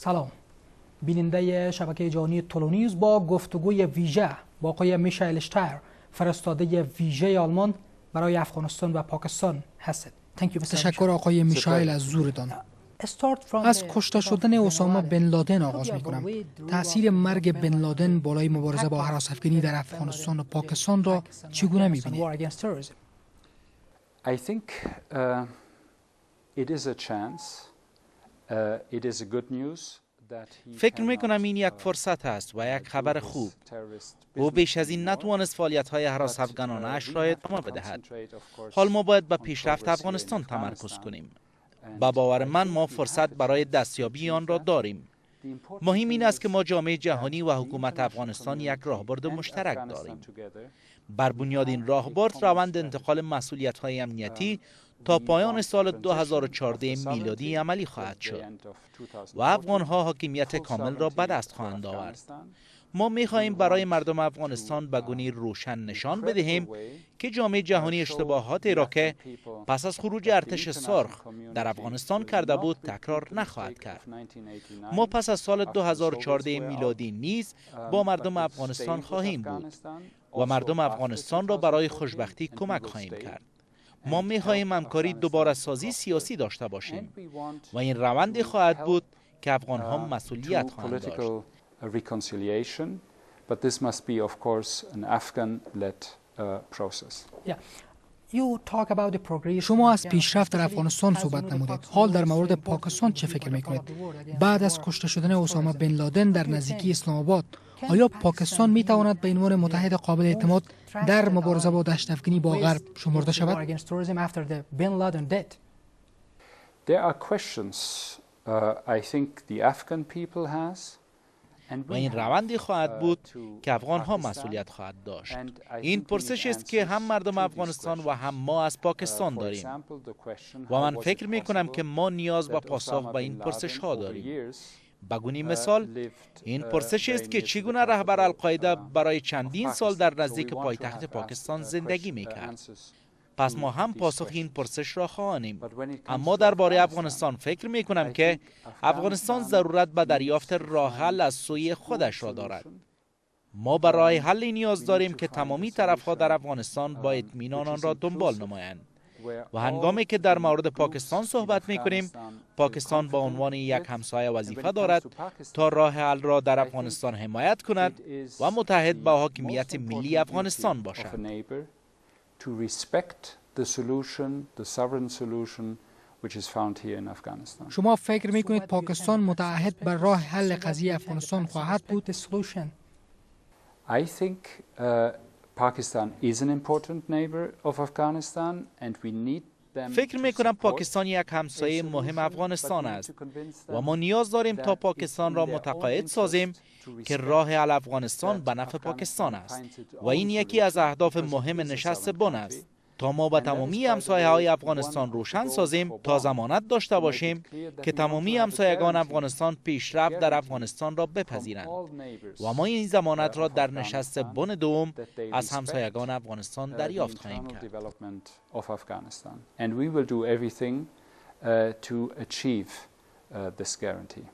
سلام. بیننده شبکه جهانی تولونیوز با گفتگوی ویژه با آقای میشائیل اشتایر، فرستاده ویژه آلمان برای افغانستان و پاکستان هستید. تشکر آقای میشائیل از زورتان. از کشته شدن اسامه بن لادن آغاز می کنم. تأثیر مرگ بن لادن بالای مبارزه با هراس‌افکنی در افغانستان و پاکستان را چگونه می بینید؟ I think it is a chance. It is a good news. فکر می کنم این یک فرصت است و یک خبر خوب. او بیش از این نتوانست فعالیت‌های هراس افغانانه‌اش را ادامه بدهد. حال ما باید به پیشرفت افغانستان تمرکز کنیم. با باور من ما فرصت برای دستیابی آن را داریم. مهم این است که ما جامعه جهانی و حکومت افغانستان یک راهبرد مشترک داریم. بر بنیاد این راهبرد روند انتقال مسئولیت‌های امنیتی تا پایان سال 2014 میلادی عملی خواهد شد و افغان‌ها حاکمیت کامل را به دست خواهند آورد. ما می‌خواهیم برای مردم افغانستان به گونه‌ای روشن نشان بدهیم که جامعه جهانی اشتباهاتی را که پس از خروج ارتش سرخ در افغانستان کرده بود تکرار نخواهد کرد. ما پس از سال 2014 میلادی نیز با مردم افغانستان خواهیم بود و مردم افغانستان را برای خوشبختی کمک خواهیم کرد. ما می‌خواهیم همکاری دوباره سازی سیاسی داشته باشیم و این روندی خواهد بود که افغان‌ها مسئولیت خواهند داشت. reconciliation, but this must be, of course, an Afghan-led process. شما از پیشرفت در افغانستان صحبت نمودید. حال در مورد پاکستان چه فکر می‌کنید؟ بعد از کشته شدن اسامه بن لادن در نزدیکی اسلام آباد، آیا پاکستان می‌تواند به عنوان متحد قابل اعتماد در مبارزه با دشت افکنی با غرب شمرده شود؟ There are questions I think the Afghan people has. و این روندی خواهد بود که افغان‌ها مسئولیت خواهد داشت. این پرسش است که هم مردم افغانستان و هم ما از پاکستان داریم و من فکر می‌کنم که ما نیاز به پاسخ به این پرسش‌ها داریم. بگونی مثال، این پرسش است که چگونه رهبر القاعده برای چندین سال در نزدیک پایتخت پاکستان زندگی می‌کرد. پس ما هم پاسخ این پرسش را خواهیم. اما درباره افغانستان فکر می کنم که افغانستان ضرورت به دریافت راه حل از سوی خودش را دارد. ما برای حل نیاز داریم که تمامی طرف‌ها در افغانستان با اطمینان آن را دنبال نمایند. و هنگامی که در مورد پاکستان صحبت می کنیم، پاکستان به عنوان یک همسایه وظیفه دارد تا راه حل را در افغانستان حمایت کند و متحد با حاکمیت ملی افغانستان باشد. To respect the solution, the sovereign solution which is found here in Afghanistan. شما فکر می‌کنید پاکستان متعهد بر راه حل قضیه افغانستان خواهد بود؟ I think Pakistan is an important neighbor of Afghanistan and we need them. فکر می‌کنم پاکستان یک همسایه مهم افغانستان است و ما نیاز داریم تا پاکستان را متقاعد سازیم که راه حل افغانستان به نفع پاکستان است و این یکی از اهداف مهم نشست بن است تا ما به تمامی همسایه‌های افغانستان روشن سازیم تا ضمانت داشته باشیم که تمامی همسایگان افغانستان پیشرفت در افغانستان را بپذیرند و ما این ضمانت را در نشست بن دوم از همسایگان افغانستان دریافت خواهیم کرد. And we will do everything to achieve this guarantee.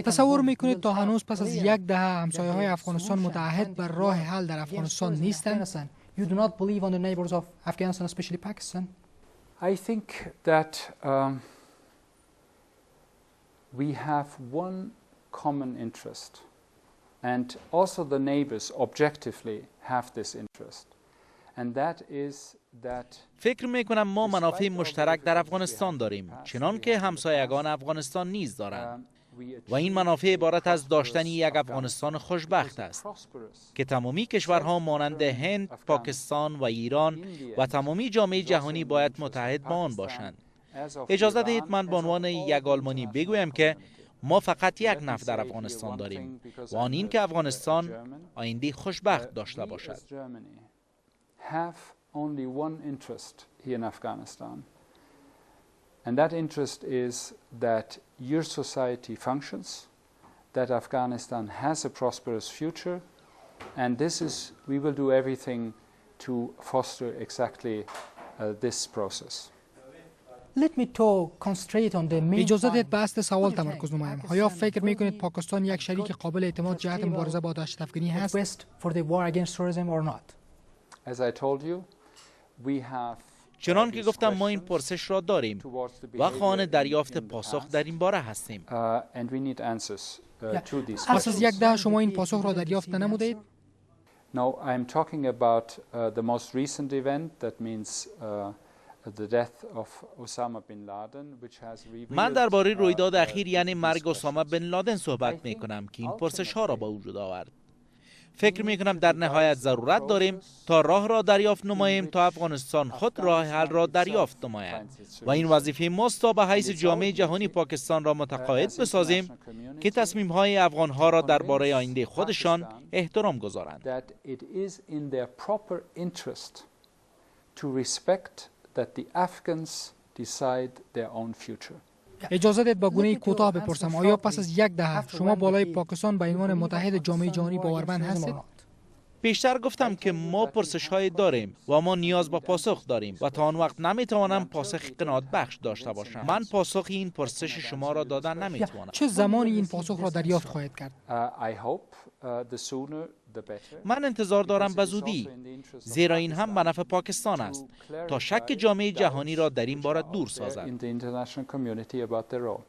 تصور میکنید تا هنوز پس از یک دهه همسایه‌های افغانستان متعهد بر راه حل در افغانستان نیستند؟ You do not believe on the neighbors of Afghanistan, especially Pakistan? I think that we have one common interest, and also the neighbors objectively have this interest, and that is that. فکر میکنم ما منافع مشترک در افغانستان داریم، چنان که همسایگان افغانستان نیز دارند. و این منافع عبارت از داشتن یک افغانستان خوشبخت است که تمامی کشورها مانند هند، پاکستان و ایران و تمامی جامعه جهانی باید متحد با آن باشند. اجازه دهید من به عنوان یک آلمانی بگویم که ما فقط یک نفع در افغانستان داریم و آن این که افغانستان آینده خوشبخت داشته باشد. And that interest is that your society functions, that Afghanistan has a prosperous future, and we will do everything to foster exactly this process. Let me concentrate on the main اجازه دهید point. به اصل سوال What do you تمرکز think? نمایم. Pakistan آیا فکر will میکنید be پاکستان یک شریک good قابل اعتماد to جهت stable مبارزه با دهشت افکنی هست؟ West for the war against terrorism or not? As I told you, we have چنان که گفتم ما این پرسش را داریم و خواهان دریافت پاسخ در این باره هستیم. and we need answers to these پس از یک questions. دهه شما این پاسخ را دریافت نمودید؟ No, I'm talking about the most recent event, that means the death of Osama bin Laden, which has revealed من درباره رویداد اخیر یعنی these مرگ اسامه questions. بن لادن صحبت می کنم که این پرسش ها را به وجود آورد. فکر می کنم در نهایت ضرورت داریم تا راه را دریافت نماییم تا افغانستان خود راه حل را دریافت نماید و این وظیفه ماست تا به حیث جامعه جهانی پاکستان را متقاعد بسازیم که تصمیم های افغان ها را درباره آینده خودشان احترام گذارند. That it is in their proper interest to respect that the Afghans decide their own future. اجازه دهید با گونه کوتاه بپرسم، آیا پس از یک دهه شما بالای پاکستان به عنوان متحد جامعه جهانی باورمند هستید؟ بیشتر گفتم که ما پرسش های داریم و ما نیاز به پاسخ داریم و تا آن وقت نمیتوانم پاسخ قناعت بخش داشته باشم. من پاسخ این پرسش شما را دادن نمیتوانم. چه زمانی این پاسخ را دریافت خواهید کرد؟ I hope the sooner the better. من انتظار دارم به زودی، زیرا این هم به نفع پاکستان است تا شک جامعه جهانی را در این باره دور سازد. In the international community about their role.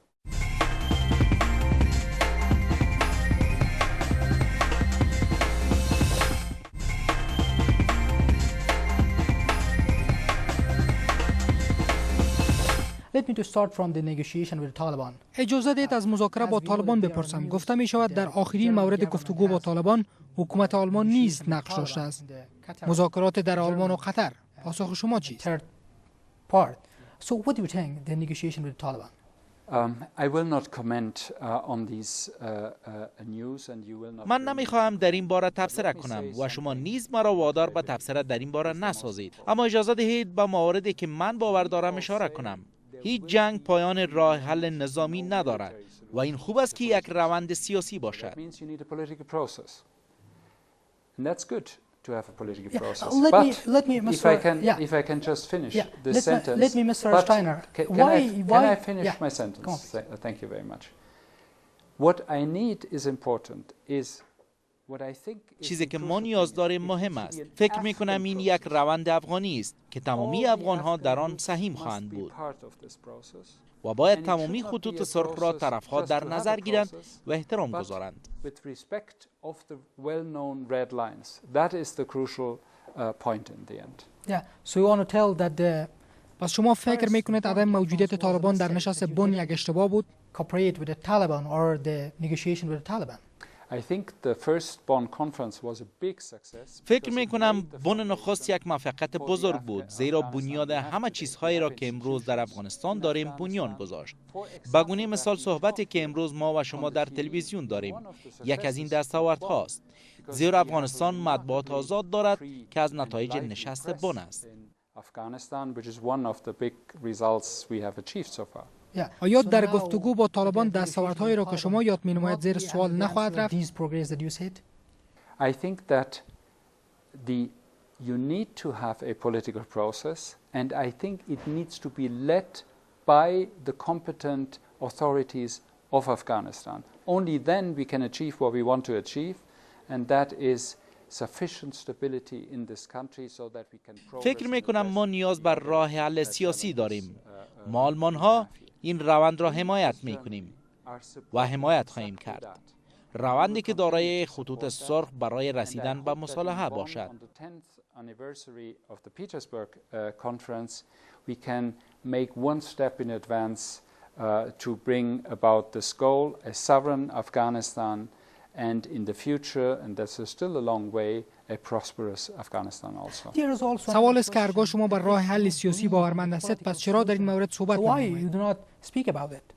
Let me to start from the negotiation with the Taliban. اجازه دهید از مذاکره با طالبان بپرسم. گفته می شود در آخرین مورد گفتگو با طالبان حکومت آلمان نیز نقش داشته است. مذاکرات در آلمان و قطر. پاسخ شما چیست؟ Third part. So what do you think the negotiation with the Taliban? I will not comment on these news and you will not. من نمیخواهم در این باره تبصره کنم و شما نیز مرا وادار به تبصره در این باره نسازید، اما اجازه دهید به مواردی که من باور دارم اشاره کنم. هیچ جنگ پایان راه حل نظامی ندارد و این خوب است که یک روند سیاسی باشد. That means you need a political process. And that's good to have a political process. Let me, If I can just finish this let sentence. Let me, Mr. Steiner. Can I finish my sentence? Thank you very much. What I need is important is what I think is چیزی که ما نیاز داریم مهم است. فکر می کنم این یک روند افغانی است که تمامی افغان ها در آن سهیم خواهند بود و باید تمامی خطوط سرخ را طرف ها در نظر گیرند و احترام گذارند. with respect of the well-known red lines. That is the crucial point in the end. Yeah. So you want to tell that the پس شما فکر می کنید عدم موجودیت طالبان در نشست بن یک اشتباه بود؟ cooperate with the Taliban or the negotiation with the Taliban? I think the first Bonn conference was a big success. فکر می کنم بن نخست یک موفقیت بزرگ بود، زیرا بنیاد همه چیزهایی را که امروز در افغانستان داریم بنیان گذاشت. به گونه مثال صحبتی که امروز ما و شما در تلویزیون داریم یک از این دستاوردهاست، زیرا افغانستان مطبوعات آزاد دارد که از نتایج نشست بن است. Afghanistan, which is one of the big results we have achieved so far. آیا در گفتگو با طالبان دستاوردهایی را که شما یاد می‌نمایید زیر سوال نخواهد رفت؟ These progress that you said. I think that you need to have a political process, and I think it needs to be led by the competent authorities of Afghanistan. Only then we can achieve what we want to achieve, and that is sufficient stability in this country so that we can progress. فکر می کنم ما نیاز بر راه حل سیاسی داریم. ما آلمان ها این روند را حمایت می کنیم و حمایت خواهیم کرد. روندی که دارای خطوط سرخ برای رسیدن به مصالحه باشد. On the 10th anniversary of the Petersburg conference, we can make one step in advance to bring about this goal, a sovereign Afghanistan, and in the future, and that's still a long way, a prosperous Afghanistan also. There is also سوال است که هرگاه شما بر راه حل سیاسی باورمند هستید، پس چرا در این مورد صحبت why نمی‌کنید؟ you do not speak about it?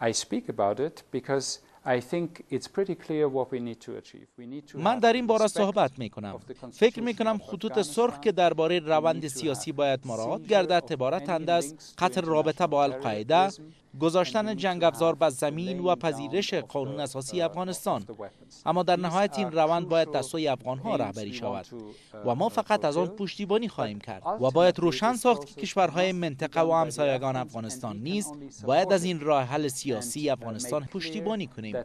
I speak about it because I think it's pretty clear what we need to achieve. We need to من در این باره صحبت می کنم. فکر می کنم خطوط سرخ که درباره روند سیاسی باید مراعات گردد عبارتند از قطع رابطه با القاعده، گذاشتن جنگ افزار بر زمین و پذیرش قانون اساسی افغانستان. اما در نهایت این روند باید دستای افغانها رهبری شود و ما فقط از آن پشتیبانی خواهیم کرد و باید روشن ساخت که کشورهای منطقه و همسایگان افغانستان نیز باید از این راه حل سیاسی افغانستان پشتیبانی کنیم.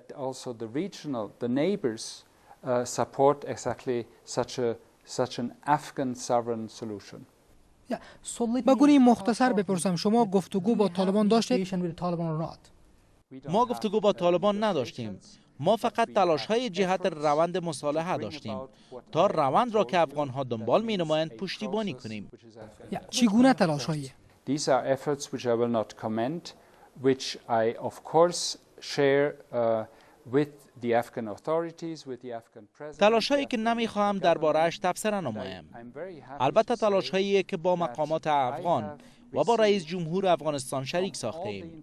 با گونه مختصر بپرسم، شما گفتگو با طالبان داشتید؟ ما گفتگو با طالبان نداشتیم. ما فقط تلاش‌های جهت روند مصالحه داشتیم تا روند را که افغان‌ها دنبال می‌نمایند پشتیبانی کنیم. چگونه تلاش‌هایی؟ These are efforts which I will not comment, which I of course share with the Afghan authorities, with the Afghan president. تلاش‌هایی که نمی‌خواهم درباره‌اش تبصره نمایم. البته تلاش‌هایی که با مقامات افغان و با رئیس جمهور افغانستان شریک ساختیم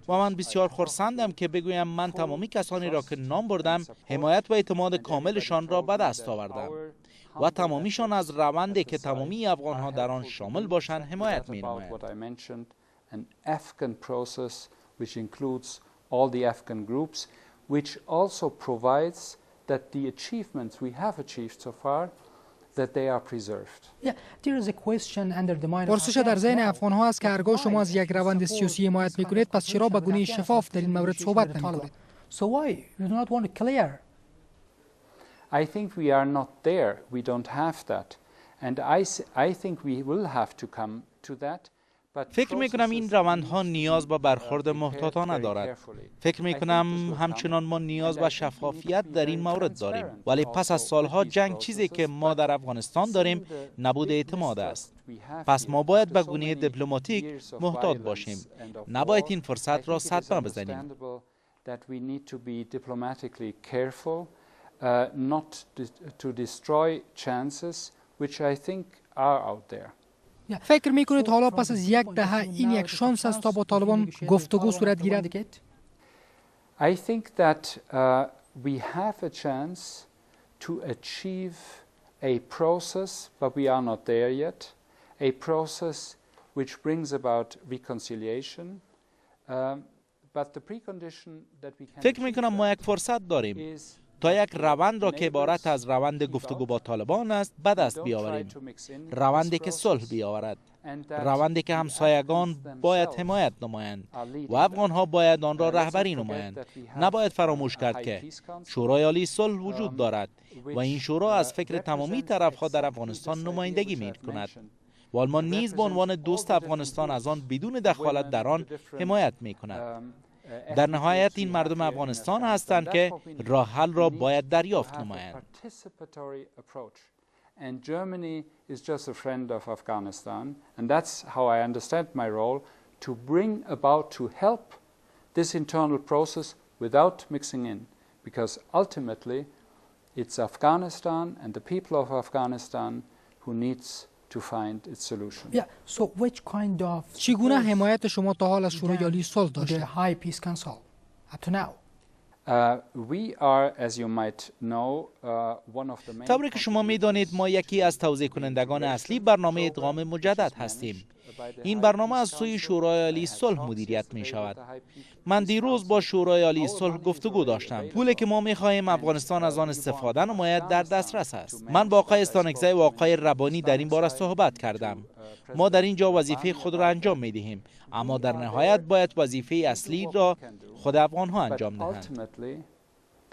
و من بسیار خرسندم که بگویم من تمامی کسانی را که نام بردم حمایت و اعتماد کاملشان را به دست آوردم و تمامیشان از روندی که تمامی افغان‌ها در آن شامل باشند حمایت می‌نمایند. which also provides that the achievements we have achieved so far that they are preserved. پرسش در ذهن افغان‌ها است که هرگاه شما از یک روند سیاسی حمایت می‌کنید، پس چرا به گونه شفاف در این مورد صحبت نمی‌کنید؟ So why you do not want to clear? I think we are not there. We don't have that. And I think we will have to come to that. فکر میکنم این روندها نیاز به برخورد محتاطانه دارد. فکر میکنم همچنان ما نیاز به شفافیت در این مورد داریم، ولی پس از سالها جنگ چیزی که ما در افغانستان داریم نبود اعتماد است. پس ما باید به گونه دیپلماتیک محتاط باشیم. نباید این فرصت را صدمه بزنیم. Not to destroy chances which I think are out there. فکر میکنید حالا پس از یک دهه این یک شانس است تا با طالبان گفتگو صورت گیرد؟ I think that we have a chance to achieve a process, but we are not there yet. A process which brings about reconciliation. But the precondition that we can. فکر میکنم ما یک فرصت داریم تا یک روند را که عبارت از روند گفتگو با طالبان است به دست بیاوریم. روندی که صلح بیاورد، روندی که همسایگان باید حمایت نمایند و افغان‌ها باید آن را رهبری نمایند. نباید فراموش کرد که شورای عالی صلح وجود دارد و این شورا از فکر تمامی طرف‌ها در افغانستان نمایندگی می‌کند و آلمان نیز به عنوان دوست افغانستان از آن بدون دخالت در آن حمایت می‌کند. در نهایت این مردم افغانستان هستند که راه حل را باید دریافت نمایند. And Germany is just a friend of Afghanistan, and that's how I understand my role, to bring about, to help this internal process without mixing in, because ultimately it's Afghanistan and the people of Afghanistan who needs to find its solution. Yeah. So which kind of چگونه حمایت شما تا حال از شورای عالی صلح the داشته؟ High Peace Council up to now? We are, as you might know, one of the main. طوری که شما می‌دانید ما یکی از توزیع کنندگان اصلی برنامه ادغام مجدد هستیم. این برنامه از سوی شورای عالی صلح مدیریت می شود. من دیروز با شورای عالی صلح گفتگو داشتم. پولی که ما می‌خواهیم افغانستان از آن استفاده نماید در دسترس است. من با آقای استانکزی و آقای ربانی در این باره صحبت کردم. ما در اینجا وظیفه خود را انجام می‌دهیم، اما در نهایت باید وظیفه اصلی را خود افغان‌ها انجام دهند.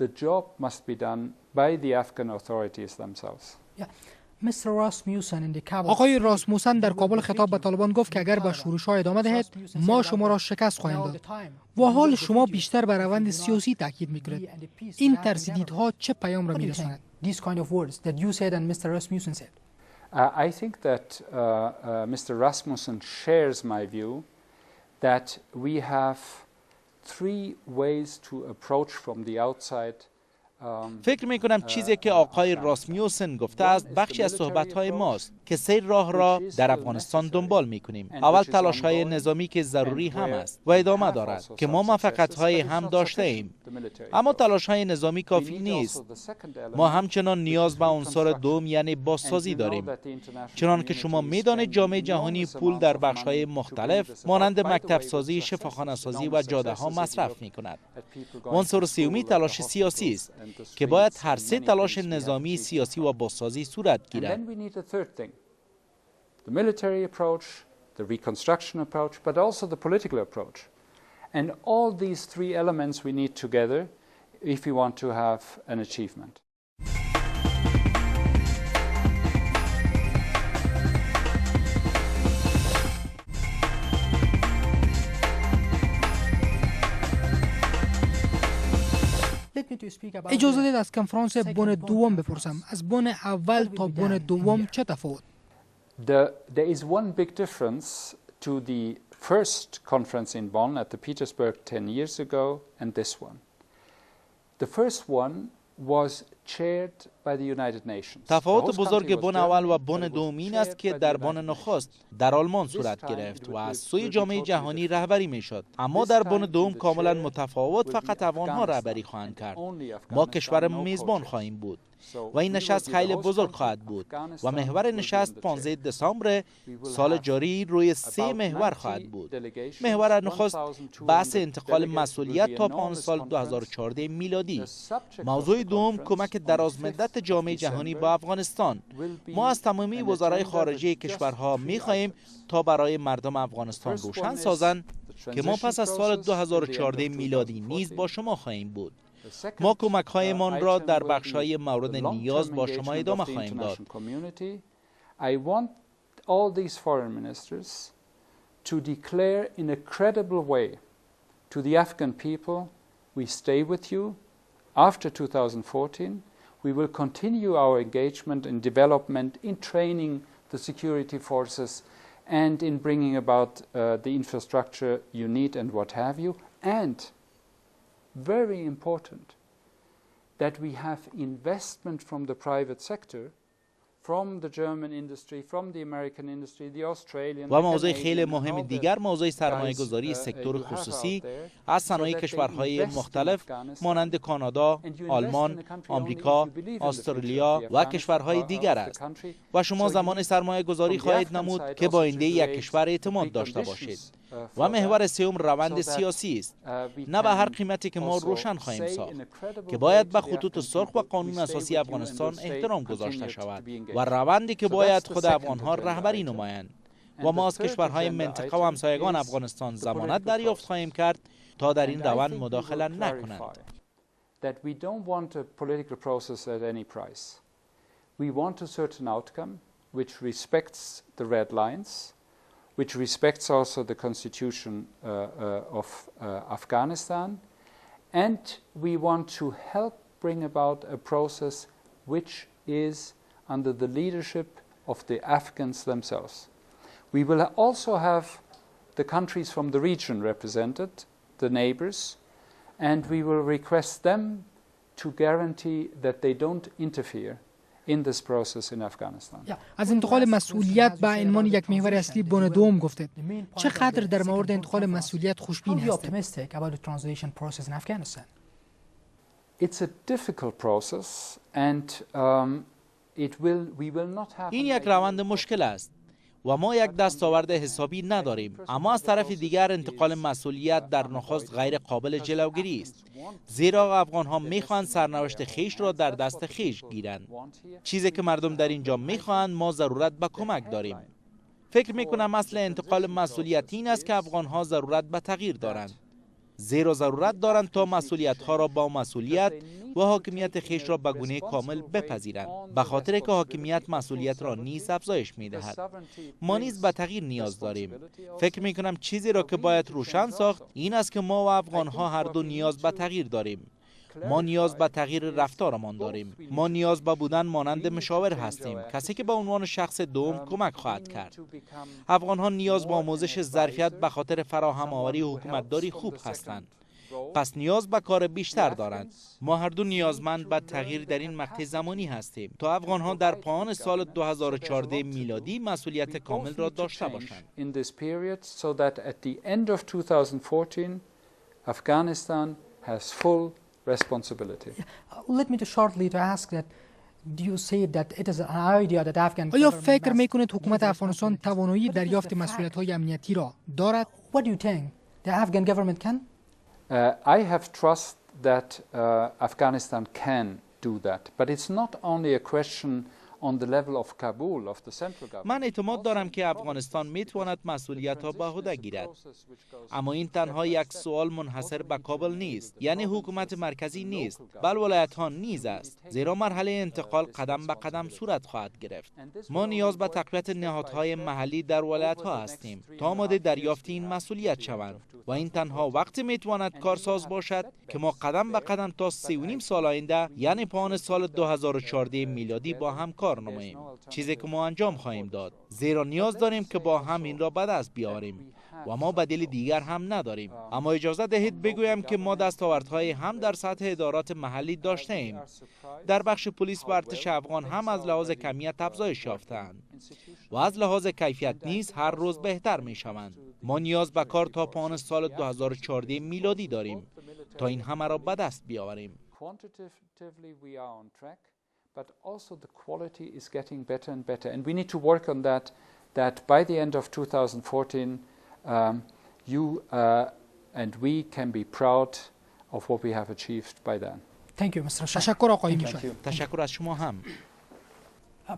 The job must be done by the Afghan authorities themselves. آقای راسموسن در کابل خطاب به طالبان گفت که اگر به شورش‌ها ادامه دهید ما شما را شکست خواهیم داد. و حال شما بیشتر بر روند سیاسی تاکید می‌کنید. این ترسیدها چه پیام را می‌رساند؟ I think that Mr. Rasmussen shares my view that we have three ways to approach from the outside فکر می کنم چیزی که آقای راسمیوسن گفته است بخشی از صحبت‌های ماست که سیر راه را در افغانستان دنبال می کنیم. اول تلاش‌های نظامی که ضروری هم است و ادامه دارد که ما موفقیت‌های هم داشته ایم، اما تلاش‌های نظامی کافی نیست. ما همچنان نیاز به عنصر دوم یعنی بازسازی داریم. چنانکه که شما می‌دانید جامعه جهانی پول در بخش‌های مختلف مانند مکتب سازی، شفاخانه سازی و جاده‌ها مصرف می‌کند. عنصر سومی تلاش سیاسی است که باید هر سه تلاش نظامی، سیاسی و بازسازی صورت گیرد. The military approach, the reconstruction approach, but also the political approach. And all these three elements we need together if we want to have an achievement. اجازه دید از کنفرانس بن دوم بپرسم. از بن اول تا بن دوم چه تفاوت؟ There is one big difference to the first conference in Bonn at the Petersburg 10 years ago and this one. The first one was chaired by the United Nations. تفاوت بزرگ بن اول و بن دوم این است که در بن نخست در آلمان صورت گرفت و از سوی جامعه جهانی رهبری میشد، اما در بن دوم کاملا متفاوت فقط افغان‌ها رهبری خواهند کرد. ما کشور میزبان خواهیم بود و این نشست خیلی بزرگ خواهد بود و محور نشست 15 دسامبر سال جاری روی 3 محور خواهد بود. محور نخست بحث انتقال مسئولیت تا پایان سال 2014 میلادی. موضوع دوم کمک درازمدت جامعه جهانی با افغانستان. ما از تمامی وزرای خارجه کشورها می‌خواهیم تا برای مردم افغانستان روشن سازند که ما پس از سال 2014 میلادی نیز با شما خواهیم بود. ما کمک‌هایمان را در بخش‌های مورد نیاز با شما ادامه خواهیم داد. I want all these foreign ministers to declare in a credible way to the Afghan people, we stay with you after 2014. We will continue our engagement in development, in training the security forces, and in bringing about the infrastructure you need and what have you. And very important that we have investment from the private sector, from the German industry, from the American industry, the Australian. و موضوع خیلی مهم دیگر موضوع سرمایه‌گذاری سکتور خصوصی از صنایع کشورهای مختلف مانند کانادا، آلمان، آمریکا، استرالیا و کشورهای دیگر است. و شما زمان سرمایه‌گذاری خواهید نمود که با آینده یک کشور اعتماد داشته باشید. و محور سوم روند سیاسی است. نه به هر قیمتی که ما روشن خواهیم ساخت که باید به خطوط سرخ و قانون اساسی افغانستان احترام گذاشته شود و روندی که باید خود افغان‌ها رهبری نمایند و ما از کشورهای منطقه و همسایگان افغانستان ضمانت دریافت خواهیم کرد تا در این روند مداخله نکنند. That we don't want a political process at any price. We want a certain outcome which respects the red lines, which respects also the constitution of Afghanistan, and we want to help bring about a process which is under the leadership of the Afghans themselves. We will also have the countries from the region represented, the neighbors, and we will request them to guarantee that they don't interfere in this process in Afghanistan. از انتقال مسئولیت به عنوان یک محور اصلی بن دوم گفتید. چقدر در مورد انتقال مسئولیت خوشبین هستید؟ It's a difficult process and we will not have. این یک روند مشکل است و ما یک دستاورد حسابی نداریم، اما از طرف دیگر انتقال مسئولیت در نخست غیر قابل جلوگیری است، زیرا افغان‌ها می‌خواهند سرنوشت خیش را در دست خیش گیرند. چیزی که مردم در اینجا می‌خواهند ما ضرورت به کمک داریم. فکر می‌کنم اصل انتقال مسئولیت این است که افغان‌ها ضرورت به تغییر دارند، زیرا ضرورت دارند تا مسئولیت‌ها را با مسئولیت و حاکمیت خیش را به گونه کامل بپذیرند، به خاطر که حاکمیت مسئولیت را نیز افزایش می‌دهد. ما نیز به تغییر نیاز داریم. فکر می‌کنم چیزی را که باید روشن ساخت این است که ما و افغان‌ها هر دو نیاز به تغییر داریم. ما نیاز به تغییر رفتارمان داریم. ما نیاز به بودن مانند مشاور هستیم، کسی که به عنوان شخص دوم کمک خواهد کرد. افغان‌ها نیاز به آموزش ظرفیت به خاطر فراهم آوری حکومتداری خوب هستند. پس نیاز به کار بیشتر دارند. ما هر دو نیازمند به تغییر در این مقطع زمانی هستیم تا افغان‌ها در پایان سال 2014 میلادی مسئولیت کامل را داشته باشند. Afghanistan has full responsibility. Let me shortly to ask that do you say that it is an idea that Afghan آیا فکر میکنید حکومت افغانستان توانایی دریافت مسئولیت‌های امنیتی را دارد؟ What do you think the Afghan government can? I have trust that Afghanistan can do that, but it's not only a question on the level of Kabul, of the central government. من اعتماد دارم که افغانستان میتواند مسئولیت ها به عهده گیرد، اما این تنها یک سوال منحصر به کابل نیست، یعنی حکومت مرکزی نیست، بل ولایت ها نیز است، زیرا مرحله انتقال قدم به قدم صورت خواهد گرفت. ما نیاز به تقویت نهادهای محلی در ولایت ها هستیم تا آماده دریافت این مسئولیت شوند و این تنها وقتی میتواند کارساز باشد که ما قدم به قدم تا 3.5 سال آینده، یعنی پایان سال 2014 میلادی با هم کار نماییم، چیزی که ما انجام خواهیم داد، زیرا نیاز داریم که با هم این را به دست بیاریم و ما بدیل دیگر هم نداریم. اما اجازه دهید بگویم که ما دستاوردهای هم در سطح ادارات محلی داشته ایم. در بخش پلیس و ارتش افغان هم از لحاظ کمیت افزایش یافته‌اند و از لحاظ کیفیت نیز هر روز بهتر می شوند. ما نیاز به کار تا پایان سال 2014 میلادی داریم تا این همه را به دست بیاوریم. But also the quality is getting better and better. And we need to work on that by the end of 2014, you and we can be proud of what we have achieved by then. Thank you, Mr. Shah. تشکر آقای میشا. تشکر از شما هم.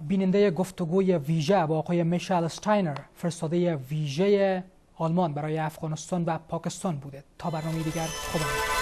بیننده گفتگوی ویژه با آقای میشل استاینر، فرستاده ویژه آلمان برای افغانستان و پاکستان بوده. تا برنامه دیگر، خدا نگهدار.